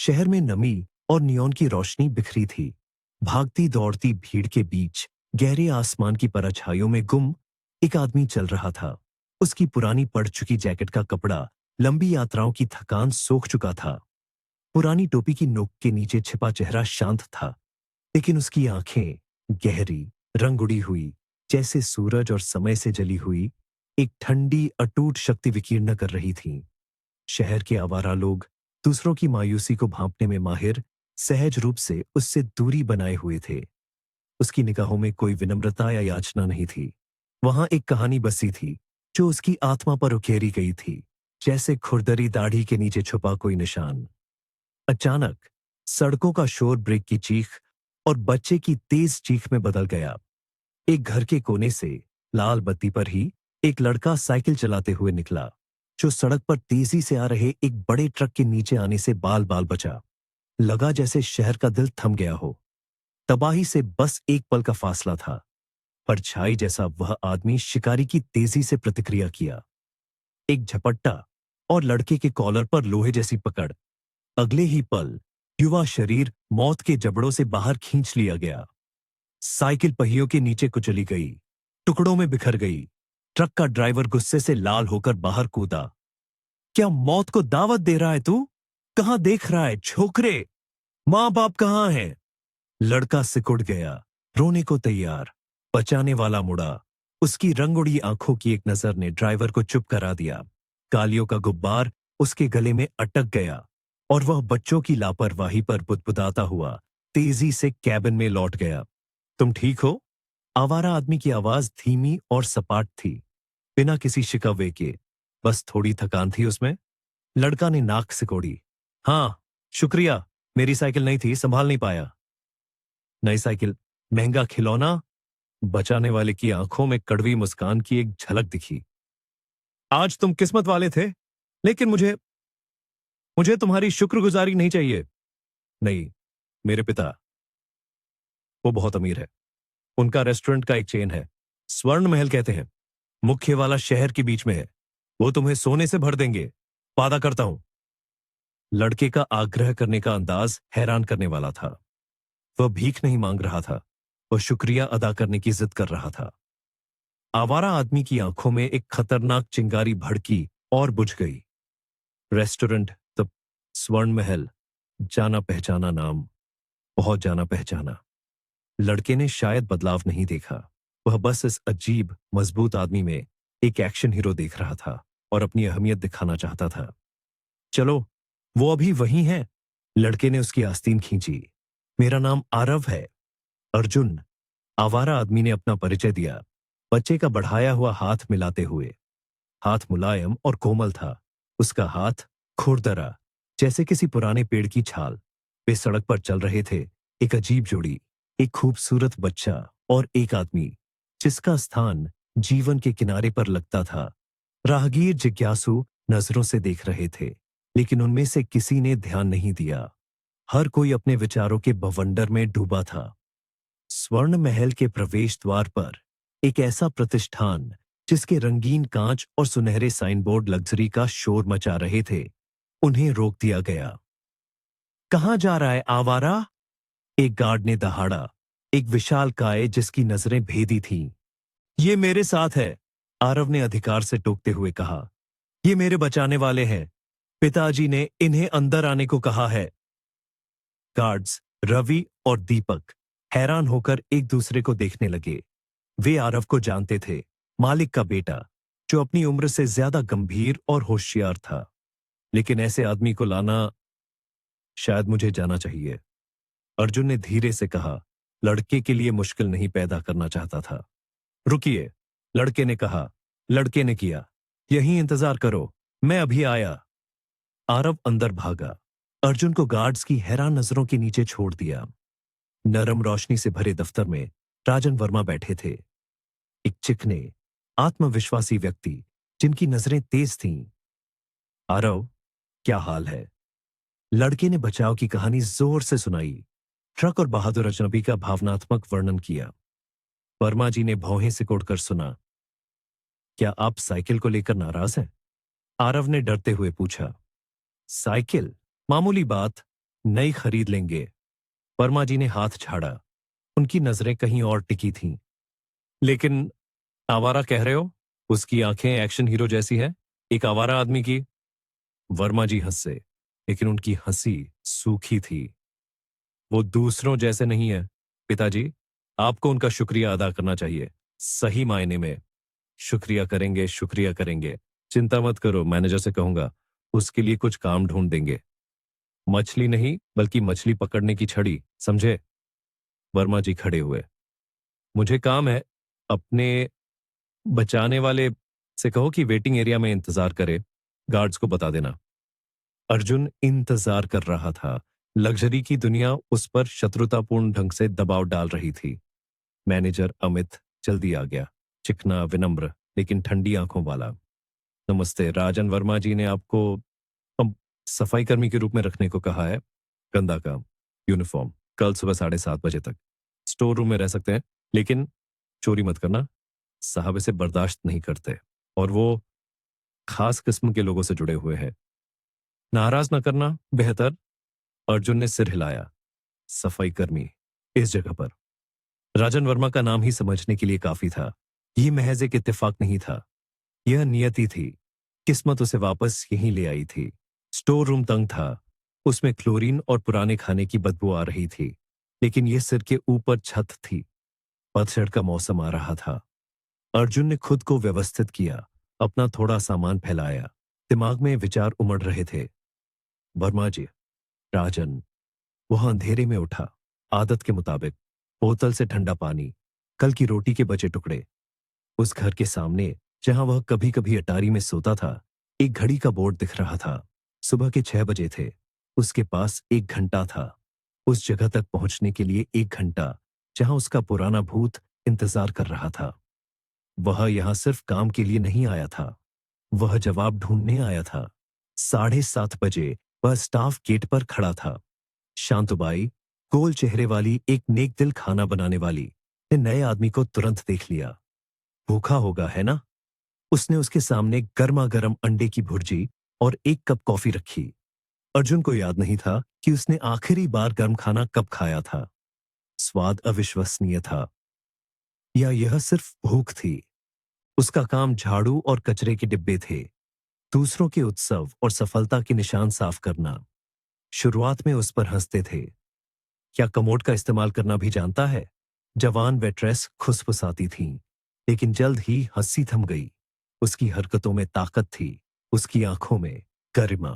शहर में नमी और नियॉन की रोशनी बिखरी थी। भागती दौड़ती भीड़ के बीच गहरे आसमान की परछाइयों में गुम एक आदमी चल रहा था। उसकी पुरानी पड़ चुकी जैकेट का कपड़ा लंबी यात्राओं की थकान सोख चुका था। पुरानी टोपी की नोक के नीचे छिपा चेहरा शांत था, लेकिन उसकी आंखें गहरी, रंग उड़ी हुई, जैसे सूरज और समय से जली हुई एक ठंडी अटूट शक्ति विकीर्ण कर रही थीं। शहर के आवारा लोग दूसरों की मायूसी को भांपने में माहिर सहज रूप से उससे दूरी बनाए हुए थे। उसकी निगाहों में कोई विनम्रता या याचना नहीं थी। वहां एक कहानी बसी थी जो उसकी आत्मा पर उकेरी गई थी, जैसे खुरदरी दाढ़ी के नीचे छुपा कोई निशान। अचानक सड़कों का शोर, ब्रेक की चीख और बच्चे की तेज चीख में बदल गया। एक घर के कोने से लाल बत्ती पर ही एक लड़का साइकिल चलाते हुए निकला, जो सड़क पर तेजी से आ रहे एक बड़े ट्रक के नीचे आने से बाल बाल बचा। लगा जैसे शहर का दिल थम गया हो। तबाही से बस एक पल का फासला था। परछाई जैसा वह आदमी शिकारी की तेजी से प्रतिक्रिया किया। एक झपट्टा और लड़के के कॉलर पर लोहे जैसी पकड़। अगले ही पल युवा शरीर मौत के जबड़ों से बाहर खींच लिया गया। साइकिल पहियों के नीचे कुचली गई, टुकड़ों में बिखर गई। ट्रक का ड्राइवर गुस्से से लाल होकर बाहर कूदा। क्या मौत को दावत दे रहा है तू? कहां देख रहा है छोकरे? मां बाप कहां है? लड़का सिकुड़ गया, रोने को तैयार। बचाने वाला मुड़ा। उसकी रंगुड़ी आंखों की एक नजर ने ड्राइवर को चुप करा दिया। गालियों का गुब्बार उसके गले में अटक गया और वह बच्चों की लापरवाही पर बुदबुदाता हुआ तेजी से कैबिन में लौट गया। तुम ठीक हो? आवारा आदमी की आवाज धीमी और सपाट थी, बिना किसी शिकवे के। बस थोड़ी थकान थी उसमें। लड़का ने नाक सिकोड़ी। हाँ, शुक्रिया। मेरी साइकिल नहीं थी, संभाल नहीं पाया। नई साइकिल, महंगा खिलौना? बचाने वाले की आंखों में कड़वी मुस्कान की एक झलक दिखी। आज तुम किस्मत वाले थे, लेकिन मुझे मुझे तुम्हारी शुक्रगुजारी नहीं चाहिए। नहीं, मेरे पिता, वो बहुत अमीर है। उनका रेस्टोरेंट का एक चेन है, स्वर्ण महल कहते हैं। मुख्य वाला शहर के बीच में है। वो तुम्हें सोने से भर देंगे, वादा करता हूं। लड़के का आग्रह करने का अंदाज हैरान करने वाला था। वह भीख नहीं मांग रहा था, वह शुक्रिया अदा करने की जिद कर रहा था। आवारा आदमी की आंखों में एक खतरनाक चिंगारी भड़की और बुझ गई। रेस्टोरेंट, द स्वर्ण महल, जाना पहचाना नाम, बहुत जाना पहचाना। लड़के ने शायद बदलाव नहीं देखा। वह बस इस अजीब मजबूत आदमी में एक एक्शन हीरो देख रहा था और अपनी अहमियत दिखाना चाहता था। चलो, वो अभी वही है। लड़के ने उसकी आस्तीन खींची। मेरा नाम आरव है, अर्जुन। आवारा आदमी ने अपना परिचय दिया, बच्चे का बढ़ाया हुआ हाथ मिलाते हुए। हाथ मुलायम और कोमल था, उसका हाथ खुरदरा, जैसे किसी पुराने पेड़ की छाल। वे सड़क पर चल रहे थे, एक अजीब जोड़ी, एक खूबसूरत बच्चा और एक आदमी जिसका स्थान जीवन के किनारे पर लगता था। राहगीर जिज्ञासु नजरों से देख रहे थे, लेकिन उनमें से किसी ने ध्यान नहीं दिया। हर कोई अपने विचारों के बवंडर में डूबा था। स्वर्ण महल के प्रवेश द्वार पर एक ऐसा प्रतिष्ठान जिसके रंगीन कांच और सुनहरे साइन बोर्ड लग्जरी का शोर मचा रहे थे, उन्हें रोक दिया गया। कहां जा रहा है आवारा? एक गार्ड ने दहाड़ा, एक विशाल काय जिसकी नजरें भेदी थीं। ये मेरे साथ है, आरव ने अधिकार से टोकते हुए कहा। ये मेरे बचाने वाले हैं। पिताजी ने इन्हें अंदर आने को कहा है। गार्ड्स रवि और दीपक हैरान होकर एक दूसरे को देखने लगे। वे आरव को जानते थे, मालिक का बेटा, जो अपनी उम्र से ज्यादा गंभीर और होशियार था। लेकिन ऐसे आदमी को लाना, शायद मुझे जाना चाहिए, अर्जुन ने धीरे से कहा। लड़के के लिए मुश्किल नहीं पैदा करना चाहता था। रुकिए, लड़के ने कहा। लड़के ने किया। यहीं इंतजार करो, मैं अभी आया। आरव अंदर भागा, अर्जुन को गार्ड्स की हैरान नजरों के नीचे छोड़ दिया। नरम रोशनी से भरे दफ्तर में राजन वर्मा बैठे थे, एक चिकने, आत्मविश्वासी व्यक्ति जिनकी नजरें तेज थीं। आरव, क्या हाल है? लड़के ने बचाव की कहानी जोर से सुनाई, ट्रक और बहादुर अजनबी का भावनात्मक वर्णन किया। वर्मा जी ने भौहें सिकोड़कर सुना। क्या आप साइकिल को लेकर नाराज हैं? आरव ने डरते हुए पूछा। साइकिल? मामूली बात, नई खरीद लेंगे। वर्मा जी ने हाथ झाड़ा। उनकी नजरें कहीं और टिकी थीं। लेकिन आवारा कह रहे हो? उसकी आंखें एक्शन हीरो जैसी है, एक आवारा आदमी की। वर्मा जी हंसे, लेकिन उनकी हंसी सूखी थी। वो दूसरों जैसे नहीं है पिताजी। आपको उनका शुक्रिया अदा करना चाहिए, सही मायने में। शुक्रिया करेंगे, शुक्रिया करेंगे। चिंता मत करो, मैनेजर से कहूंगा, उसके लिए कुछ काम ढूंढ देंगे। मछली नहीं, बल्कि मछली पकड़ने की छड़ी, समझे? वर्मा जी खड़े हुए। मुझे काम है। अपने बचाने वाले से कहो कि वेटिंग एरिया में इंतजार करे। गार्ड्स को बता देना। अर्जुन इंतजार कर रहा था। लग्जरी की दुनिया उस पर शत्रुतापूर्ण ढंग से दबाव डाल रही थी। मैनेजर अमित जल्दी आ गया। चिकना, विनम्र, लेकिन ठंडी आंखों वाला। नमस्ते, राजन वर्मा जी ने आपको अब सफाई कर्मी के रूप में रखने को कहा है। गंदा काम, यूनिफॉर्म, कल सुबह 7:30 बजे तक स्टोर रूम में रह सकते हैं, लेकिन चोरी मत करना। साहब इसे बर्दाश्त नहीं करते, और वो खास किस्म के लोगों से जुड़े हुए हैं। नाराज ना करना बेहतर। अर्जुन ने सिर हिलाया। सफाई कर्मी इस जगह पर राजन वर्मा का नाम ही समझने के लिए काफी था। यह महज एक इत्तेफाक नहीं था, यह नियति थी। किस्मत उसे वापस यहीं ले आई थी। स्टोर रूम तंग था, उसमें क्लोरीन और पुराने खाने की बदबू आ रही थी, लेकिन यह सिर के ऊपर छत थी। पतझड़ का मौसम आ रहा था। अर्जुन ने खुद को व्यवस्थित किया, अपना थोड़ा सामान फैलाया। दिमाग में विचार उमड़ रहे थे। वर्मा जी, राजन। वह अंधेरे में उठा, आदत के मुताबिक। बोतल से ठंडा पानी, कल की रोटी के बचे टुकड़े। उस घर के सामने, जहां वह कभी कभी अटारी में सोता था, एक घड़ी का बोर्ड दिख रहा था। सुबह के 6 बजे थे। उसके पास 1 घंटा था। उस जगह तक पहुंचने के लिए 1 घंटा, जहां उसका पुराना भूत इंतजार कर रहा था। वह यहां सिर्फ काम के लिए नहीं आया था, वह जवाब ढूंढने आया था। 7:30 बजे वह स्टाफ गेट पर खड़ा था। शांतुबाई, गोल चेहरे वाली एक नेक दिल खाना बनाने वाली, ने नए आदमी को तुरंत देख लिया। भूखा होगा, है ना? उसने उसके सामने गर्मा गर्म अंडे की भुर्जी और 1 कप कॉफी रखी। अर्जुन को याद नहीं था कि उसने आखिरी बार गर्म खाना कब खाया था। स्वाद अविश्वसनीय था, या यह सिर्फ भूख थी। उसका काम झाड़ू और कचरे के डिब्बे थे, दूसरों के उत्सव और सफलता के निशान साफ करना। शुरुआत में उस पर हंसते थे। क्या कमोड का इस्तेमाल करना भी जानता है? जवान वेट्रेस खुसफुसाती थी, लेकिन जल्द ही हंसी थम गई। उसकी हरकतों में ताकत थी, उसकी आंखों में गरिमा।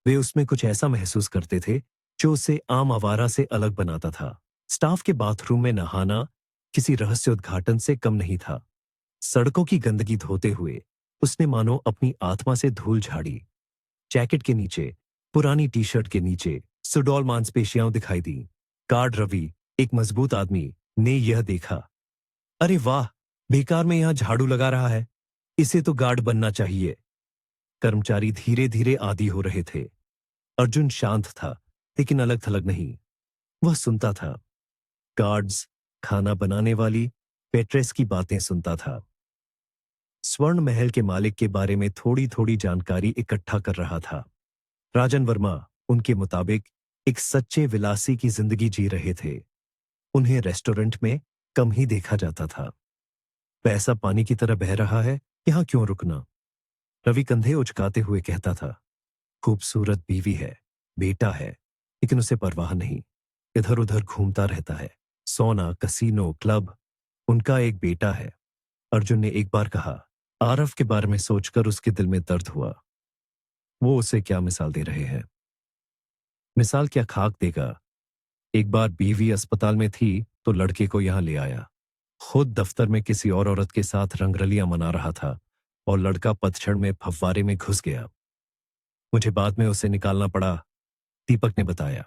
वे उसमें कुछ ऐसा महसूस करते थे जो उसे आम आवारा से अलग बनाता था। स्टाफ के बाथरूम में नहाना किसी रहस्य उद्घाटन से कम नहीं था। सड़कों की गंदगी धोते हुए उसने मानो अपनी आत्मा से धूल झाड़ी। जैकेट के नीचे, पुरानी टी शर्ट के नीचे सुडौल मांसपेशियां दिखाई दी। गार्ड रवि, एक मजबूत आदमी, ने यह देखा। अरे वाह, बेकार में यहां झाड़ू लगा रहा है, इसे तो गार्ड बनना चाहिए। कर्मचारी धीरे धीरे आदी हो रहे थे। अर्जुन शांत था, लेकिन अलग थलग नहीं। वह सुनता था। गार्ड्स, खाना बनाने वाली पेट्रेस की बातें सुनता था। स्वर्ण महल के मालिक के बारे में थोड़ी थोड़ी जानकारी इकट्ठा कर रहा था। राजन वर्मा, उनके मुताबिक, एक सच्चे विलासी की जिंदगी जी रहे थे। उन्हें रेस्टोरेंट में कम ही देखा जाता था। पैसा पानी की तरह बह रहा है, यहां क्यों रुकना? रवि कंधे उचकाते हुए कहता था। खूबसूरत बीवी है, बेटा है, लेकिन उसे परवाह नहीं। इधर उधर घूमता रहता है। सोना, कसीनो, क्लब। उनका एक बेटा है। अर्जुन ने एक बार कहा। आरव के बारे में सोचकर उसके दिल में दर्द हुआ। वो उसे क्या मिसाल दे रहे हैं? मिसाल क्या, खाक देगा। एक बार बीवी अस्पताल में थी तो लड़के को यहां ले आया। खुद दफ्तर में किसी और औरत के साथ रंगरलियां मना रहा था, और लड़का पतझड़ में फव्वारे में घुस गया। मुझे बाद में उसे निकालना पड़ा, दीपक ने बताया।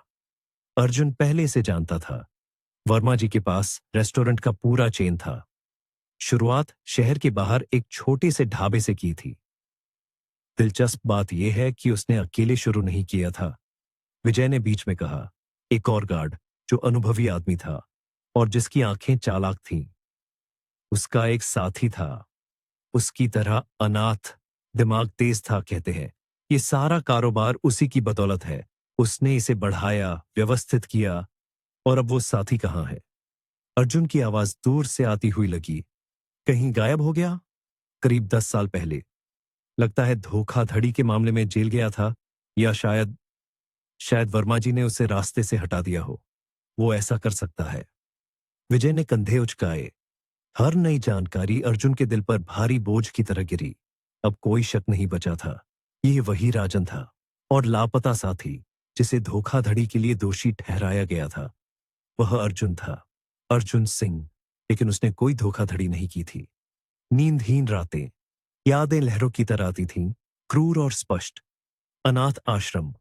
अर्जुन पहले से जानता था। वर्मा जी के पास रेस्टोरेंट का पूरा चेन था। शुरुआत शहर के बाहर एक छोटे से ढाबे से की थी। दिलचस्प बात यह है कि उसने अकेले शुरू नहीं किया था। विजय ने बीच में कहा। एक और गार्ड, जो अनुभवी आदमी था और जिसकी आंखें चालाक थीं। उसका एक साथी था, उसकी तरह अनाथ, दिमाग तेज था। कहते हैं ये सारा कारोबार उसी की बदौलत है। उसने इसे बढ़ाया, व्यवस्थित किया, और अब वो साथी कहाँ है? अर्जुन की आवाज दूर से आती हुई लगी। कहीं गायब हो गया? करीब 10 साल पहले। लगता है धोखाधड़ी के मामले में जेल गया था, या शायद शायद वर्मा जी ने उसे रास्ते से हटा दिया हो। वो ऐसा कर सकता है। विजय ने कंधे उचकाए। हर नई जानकारी अर्जुन के दिल पर भारी बोझ की तरह गिरी। अब कोई शक नहीं बचा था। ये वही राजन था, और लापता साथी जिसे धोखाधड़ी के लिए दोषी ठहराया गया था। वह अर्जुन था, अर्जुन सिंह। लेकिन उसने कोई धोखाधड़ी नहीं की थी। नींदहीन रातें, यादें लहरों की तरह आती थीं, क्रूर और स्पष्ट। अनाथ आश्रम।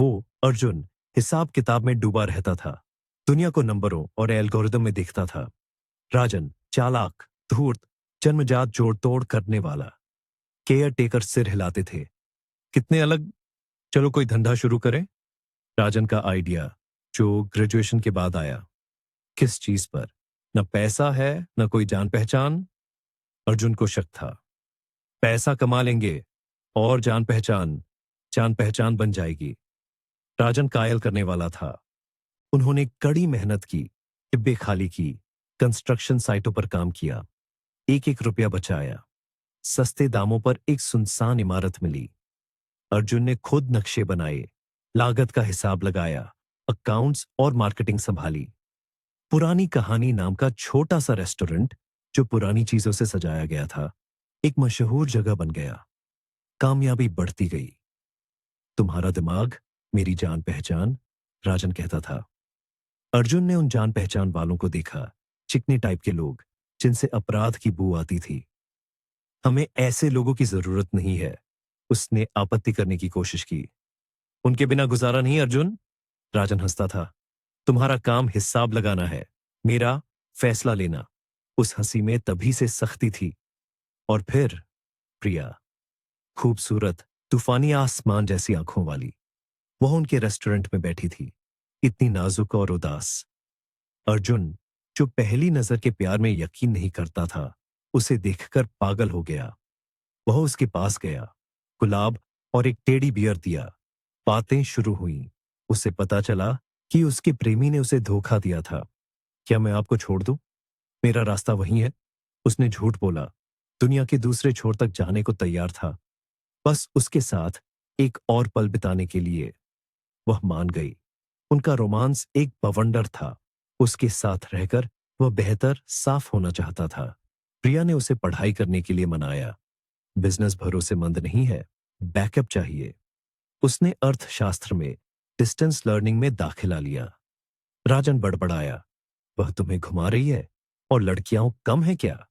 वो अर्जुन हिसाब किताब में डूबा रहता था। दुनिया को नंबरों और एल्गोरिदम में देखता था। राजन चालाक, धूर्त, जन्मजात जोड़ तोड़ करने वाला। केयर टेकर सिर हिलाते थे। कितने अलग। चलो कोई धंधा शुरू करें। राजन का आइडिया, जो ग्रेजुएशन के बाद आया। किस चीज पर? न पैसा है, न कोई जान पहचान। अर्जुन को शक था। पैसा कमा लेंगे, और जान पहचान बन जाएगी। राजन कायल करने वाला था। उन्होंने कड़ी मेहनत की, डिब्बे खाली की, कंस्ट्रक्शन साइटों पर काम किया, एक एक रुपया बचाया। सस्ते दामों पर एक सुनसान इमारत मिली। अर्जुन ने खुद नक्शे बनाए, लागत का हिसाब लगाया, अकाउंट्स और मार्केटिंग संभाली। पुरानी कहानी नाम का छोटा सा रेस्टोरेंट, जो पुरानी चीजों से सजाया गया था, एक मशहूर जगह बन गया। कामयाबी बढ़ती गई। तुम्हारा दिमाग, मेरी जान पहचान, राजन कहता था। अर्जुन ने उन जान पहचान वालों को देखा, चिकने टाइप के लोग, जिनसे अपराध की बू आती थी। हमें ऐसे लोगों की जरूरत नहीं है। उसने आपत्ति करने की कोशिश की। उनके बिना गुजारा नहीं अर्जुन। राजन हंसता था। तुम्हारा काम हिसाब लगाना है, मेरा फैसला लेना। उस हंसी में तभी से सख्ती थी। और फिर प्रिया, खूबसूरत, तूफानी आसमान जैसी आंखों वाली, वह उनके रेस्टोरेंट में बैठी थी, इतनी नाजुक और उदास। अर्जुन, जो पहली नजर के प्यार में यकीन नहीं करता था, उसे देखकर पागल हो गया। वह उसके पास गया, गुलाब और एक टेडी बियर दिया। बातें शुरू हुईं। उसे पता चला कि उसके प्रेमी ने उसे धोखा दिया था। क्या मैं आपको छोड़ दूं? मेरा रास्ता वही है। उसने झूठ बोला। दुनिया के दूसरे छोर तक जाने को तैयार था, बस उसके साथ एक और पल बिताने के लिए। वह मान गई। उनका रोमांस एक बवंडर था। उसके साथ रहकर वह बेहतर, साफ होना चाहता था। प्रिया ने उसे पढ़ाई करने के लिए मनाया। बिजनेस भरोसेमंद नहीं है, बैकअप चाहिए। उसने अर्थशास्त्र में डिस्टेंस लर्निंग में दाखिला लिया। राजन बड़बड़ाया। वह तुम्हें घुमा रही है, और लड़कियां कम है क्या?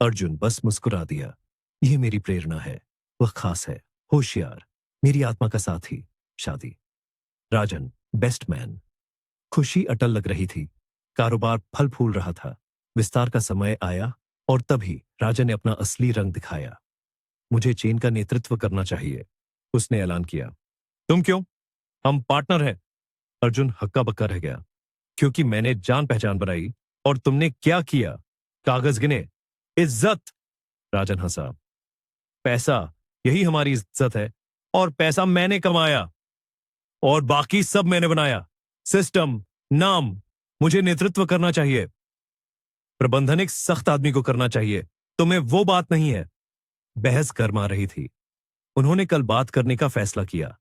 अर्जुन बस मुस्कुरा दिया। यह मेरी प्रेरणा है। वह खास है, होशियार, मेरी आत्मा का साथी। शादी। राजन बेस्ट मैन। खुशी अटल लग रही थी। कारोबार फल फूल रहा था। विस्तार का समय आया, और तभी राजन ने अपना असली रंग दिखाया। मुझे चेन का नेतृत्व करना चाहिए, उसने ऐलान किया। तुम क्यों? हम पार्टनर हैं। अर्जुन हक्का बक्का रह गया। क्योंकि मैंने जान पहचान बनाई, और तुमने क्या किया? कागज गिने, इज्जत। राजन हंसा। पैसा, यही हमारी इज्जत है, और पैसा मैंने कमाया, और बाकी सब मैंने बनाया। सिस्टम, नाम। मुझे नेतृत्व करना चाहिए। प्रबंधन एक सख्त आदमी को करना चाहिए। तुम्हें वो बात नहीं है। बहस गरमा रही थी। उन्होंने कल बात करने का फैसला किया,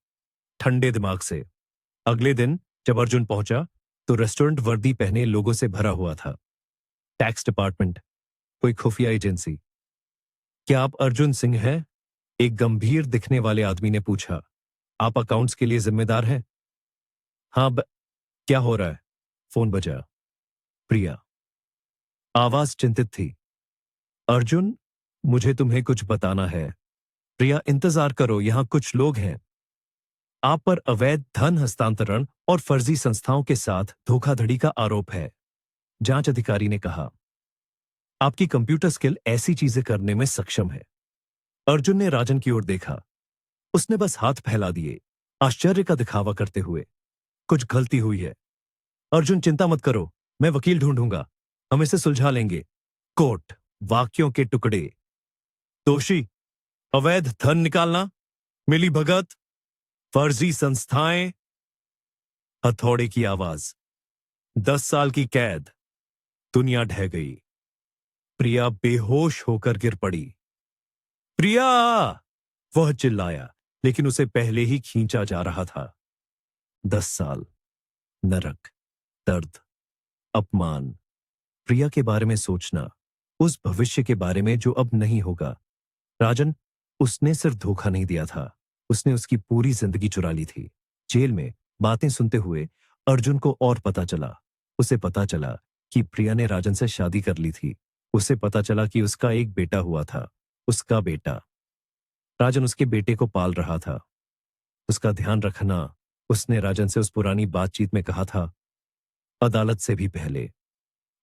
ठंडे दिमाग से। अगले दिन जब अर्जुन पहुंचा, तो रेस्टोरेंट वर्दी पहने लोगों से भरा हुआ था। टैक्स डिपार्टमेंट, कोई खुफिया एजेंसी। क्या आप अर्जुन सिंह हैं? एक गंभीर दिखने वाले आदमी ने पूछा। आप अकाउंट्स के लिए जिम्मेदार हैं? हाँ क्या हो रहा है? फोन बजा। प्रिया। आवाज चिंतित थी। अर्जुन, मुझे तुम्हें कुछ बताना है। प्रिया, इंतजार करो, यहां कुछ लोग हैं। आप पर अवैध धन हस्तांतरण और फर्जी संस्थाओं के साथ धोखाधड़ी का आरोप है, जांच अधिकारी ने कहा। आपकी कंप्यूटर स्किल ऐसी चीजें करने में सक्षम है। अर्जुन ने राजन की ओर देखा। उसने बस हाथ फैला दिए, आश्चर्य का दिखावा करते हुए। कुछ गलती हुई है। अर्जुन, चिंता मत करो, मैं वकील ढूंढूंगा, हम इसे सुलझा लेंगे। कोर्ट, वाक्यों के टुकड़े। दोषी, अवैध धन निकालना, मिली भगत, फर्जी संस्थाएं, हथौड़े की आवाज, 10 साल की कैद। दुनिया ढह गई। प्रिया बेहोश होकर गिर पड़ी। प्रिया! वह चिल्लाया, लेकिन उसे पहले ही खींचा जा रहा था। 10 साल, नरक, दर्द, अपमान। प्रिया के बारे में सोचना, उस भविष्य के बारे में जो अब नहीं होगा। राजन, उसने सिर्फ धोखा नहीं दिया था, उसने उसकी पूरी जिंदगी चुरा ली थी। जेल में बातें सुनते हुए अर्जुन को और पता चला। उसे पता चला कि प्रिया ने राजन से शादी कर ली थी। उसे पता चला कि उसका एक बेटा हुआ था। उसका बेटा। राजन उसके बेटे को पाल रहा था। उसका ध्यान रखना, उसने राजन से उस पुरानी बातचीत में कहा था। अदालत से भी पहले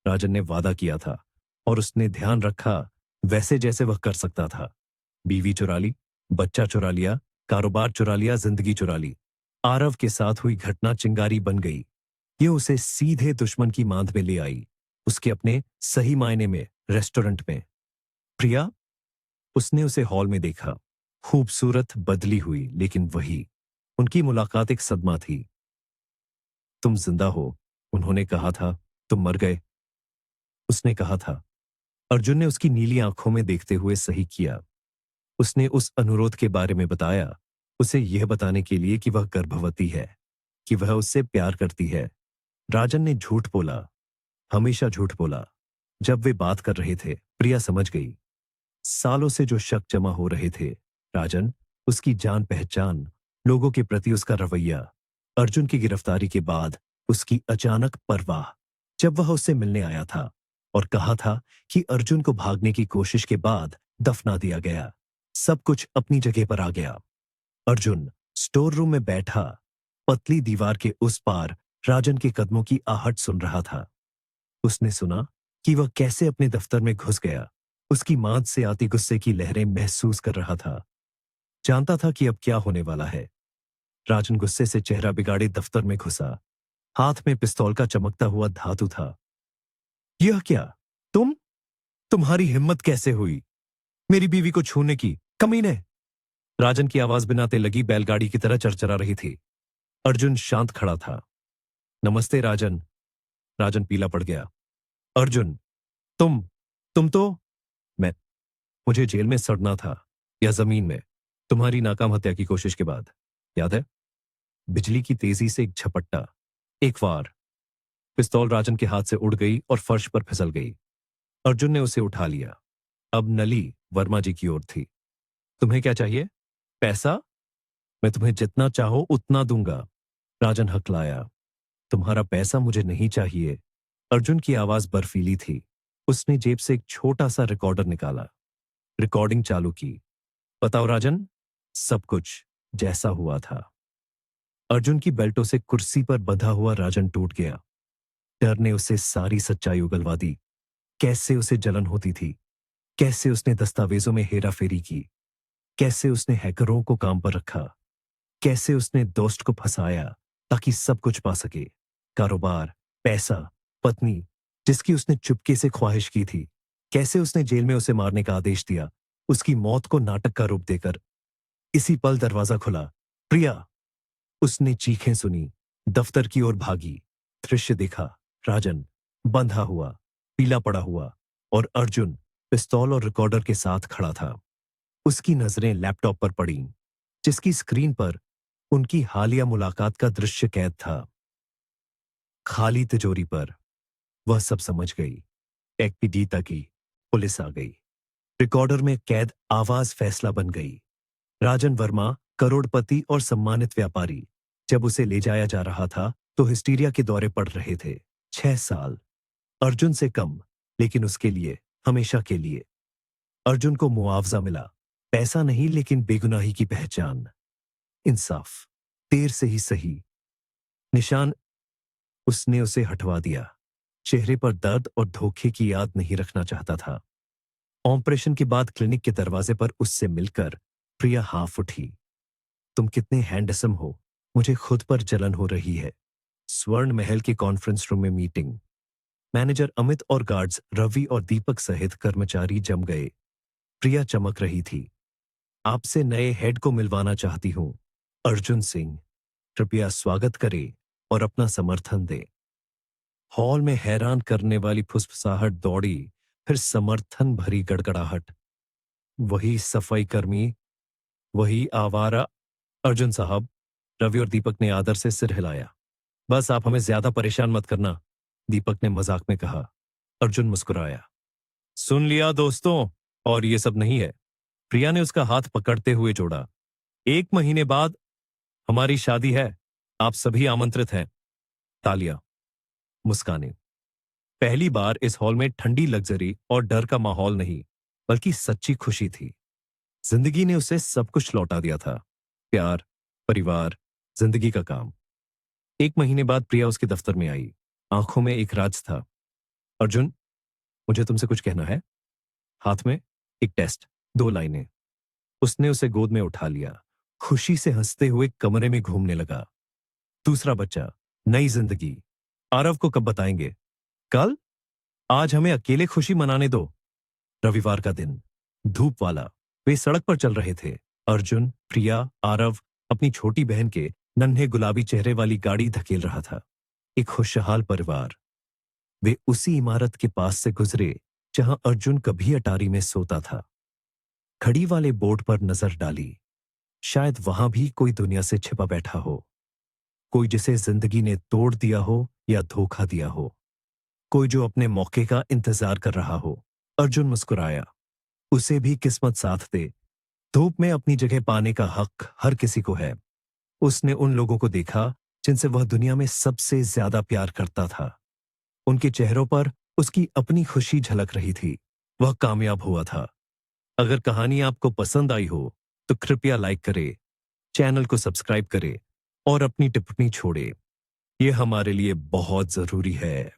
राजन ने वादा किया था और उसने ध्यान रखा, वैसे जैसे वह कर सकता था। बीवी चुरा ली, बच्चा चुरा लिया, कारोबार चुरा लिया, जिंदगी चुरा ली। आरव के साथ हुई घटना चिंगारी बन गई। ये उसे सीधे दुश्मन की मांद में ले आई, उसके अपने सही मायने में रेस्टोरेंट में। प्रिया? उसने उसे हॉल में देखा। खूबसूरत, बदली हुई, लेकिन वही। उनकी मुलाकात एक सदमा थी। तुम जिंदा हो, उन्होंने कहा था। तुम मर गए, उसने कहा था। अर्जुन ने उसकी नीली आंखों में देखते हुए सही किया। उसने उस अनुरोध के बारे में बताया, उसे यह बताने के लिए कि वह गर्भवती है, कि वह उससे प्यार करती है। राजन ने झूठ बोला, हमेशा झूठ बोला। जब वे बात कर रहे थे, प्रिया समझ गई। सालों से जो शक जमा हो रहे थे, राजन, उसकी जान पहचान, लोगों के प्रति उसका रवैया, अर्जुन की गिरफ्तारी के बाद उसकी अचानक परवाह। जब वह उससे मिलने आया था और कहा था कि अर्जुन को भागने की कोशिश के बाद दफना दिया गया, सब कुछ अपनी जगह पर आ गया। अर्जुन स्टोर रूम में बैठा, पतली दीवार के उस पार राजन के कदमों की आहट सुन रहा था। उसने सुना कि वह कैसे अपने दफ्तर में घुस गया। उसकी मांद से आती गुस्से की लहरें महसूस कर रहा था। जानता था कि अब क्या होने वाला है। राजन गुस्से से चेहरा बिगाड़े दफ्तर में घुसा। हाथ में पिस्तौल का चमकता हुआ धातु था। यह क्या? तुम्हारी हिम्मत कैसे हुई मेरी बीवी को छूने की, कमीने? राजन की आवाज बिना तेल लगी बैलगाड़ी की तरह चरचरा रही थी। अर्जुन शांत खड़ा था। नमस्ते राजन। राजन पीला पड़ गया। अर्जुन, तुम तो मैं मुझे जेल में सड़ना था, या जमीन में, तुम्हारी नाकाम हत्या की कोशिश के बाद, याद है? बिजली की तेजी से एक झपट्टा, एक वार। पिस्तौल राजन के हाथ से उड़ गई और फर्श पर फिसल गई। अर्जुन ने उसे उठा लिया। अब नली वर्मा जी की ओर थी। तुम्हें क्या चाहिए? पैसा? मैं तुम्हें जितना चाहो उतना दूंगा। राजन हकलाया। तुम्हारा पैसा मुझे नहीं चाहिए। अर्जुन की आवाज बर्फीली थी। उसने जेब से एक छोटा सा रिकॉर्डर निकाला, रिकॉर्डिंग चालू की। बताओ राजन। सब कुछ जैसा हुआ था। अर्जुन की बेल्टों से कुर्सी पर बंधा हुआ राजन टूट गया। डर ने उसे सारी सच्चाई उगलवा दी। कैसे उसे जलन होती थी, कैसे उसने दस्तावेजों में हेराफेरी की, कैसे उसने हैकरों को काम पर रखा, कैसे उसने दोस्त को फंसाया ताकि सब कुछ पा सके। कारोबार, पैसा, पत्नी जिसकी उसने चुपके से ख्वाहिश की थी। कैसे उसने जेल में उसे मारने का आदेश दिया, उसकी मौत को नाटक का रूप देकर। इसी पल दरवाजा खुला। प्रिया! उसने चीखें सुनी, दफ्तर की ओर भागी। दृश्य देखा, राजन बंधा हुआ, पीला पड़ा हुआ, और अर्जुन पिस्तौल और रिकॉर्डर के साथ खड़ा था। उसकी नजरें लैपटॉप पर पड़ीं, जिसकी स्क्रीन पर उनकी हालिया मुलाकात का दृश्य कैद था। खाली तिजोरी पर। वह सब समझ गई। एक्पीडी तकी, पुलिस आ गई। रिकॉर्डर में कैद आवाज फैसला बन गई। राजन वर्मा, करोड़पति और सम्मानित व्यापारी, जब उसे ले जाया जा रहा था तो हिस्टीरिया के दौरे पड़ रहे थे। 6 साल। अर्जुन से कम, लेकिन उसके लिए, हमेशा के लिए। अर्जुन को मुआवजा मिला। पैसा नहीं, लेकिन बेगुनाही की पहचान। इंसाफ। देर से ही सही। निशान उसने उसे हटवा दिया। चेहरे पर दर्द और धोखे की याद नहीं रखना चाहता था। ऑपरेशन के बाद क्लिनिक के दरवाजे पर उससे मिलकर प्रिया हाफ उठी। तुम कितने हैंडसम हो, मुझे खुद पर जलन हो रही है। स्वर्ण महल के कॉन्फ्रेंस रूम में मीटिंग। मैनेजर अमित और गार्ड्स रवि और दीपक सहित कर्मचारी जम गए। प्रिया चमक रही थी। आपसे नए हेड को मिलवाना चाहती हूं, अर्जुन सिंह। कृपया स्वागत करें और अपना समर्थन दे। हॉल में हैरान करने वाली फुसफुसाहट दौड़ी, फिर समर्थन भरी गड़गड़ाहट। वही सफाई कर्मी, वही आवारा। अर्जुन साहब, रवि और दीपक ने आदर से सिर हिलाया। बस आप हमें ज्यादा परेशान मत करना, दीपक ने मजाक में कहा। अर्जुन मुस्कुराया। सुन लिया दोस्तों, और ये सब नहीं है। प्रिया ने उसका हाथ पकड़ते हुए जोड़ा। 1 महीने बाद हमारी शादी है, आप सभी आमंत्रित हैं। तालियां, मुस्काने। पहली बार इस हॉल में ठंडी लग्जरी और डर का माहौल नहीं, बल्कि सच्ची खुशी थी। जिंदगी ने उसे सब कुछ लौटा दिया था। प्यार, परिवार, जिंदगी का काम। 1 महीने बाद प्रिया उसके दफ्तर में आई। आंखों में एक राज था। अर्जुन, मुझे तुमसे कुछ कहना है। हाथ में एक टेस्ट, 2 लाइनें। उसने उसे गोद में उठा लिया, खुशी से हंसते हुए कमरे में घूमने लगा। दूसरा बच्चा, नई जिंदगी। आरव को कब बताएंगे? कल? आज हमें अकेले खुशी मनाने दो। रविवार का दिन, धूप वाला। वे सड़क पर चल रहे थे। अर्जुन, प्रिया, आरव अपनी छोटी बहन के नन्हे गुलाबी चेहरे वाली गाड़ी धकेल रहा था। एक खुशहाल परिवार। वे उसी इमारत के पास से गुजरे जहां अर्जुन कभी अटारी में सोता था। खड़ी वाले बोर्ड पर नजर डाली। शायद वहां भी कोई दुनिया से छिपा बैठा हो, कोई जिसे जिंदगी ने तोड़ दिया हो या धोखा दिया हो, कोई जो अपने मौके का इंतजार कर रहा हो। अर्जुन मुस्कुराया। उसे भी किस्मत साथ दे। धूप में अपनी जगह पाने का हक हर किसी को है। उसने उन लोगों को देखा जिनसे वह दुनिया में सबसे ज्यादा प्यार करता था। उनके चेहरों पर उसकी अपनी खुशी झलक रही थी। वह कामयाब हुआ था। अगर कहानी आपको पसंद आई हो तो कृपया लाइक करें, चैनल को सब्सक्राइब करें और अपनी टिप्पणी छोड़े। यह हमारे लिए बहुत जरूरी है।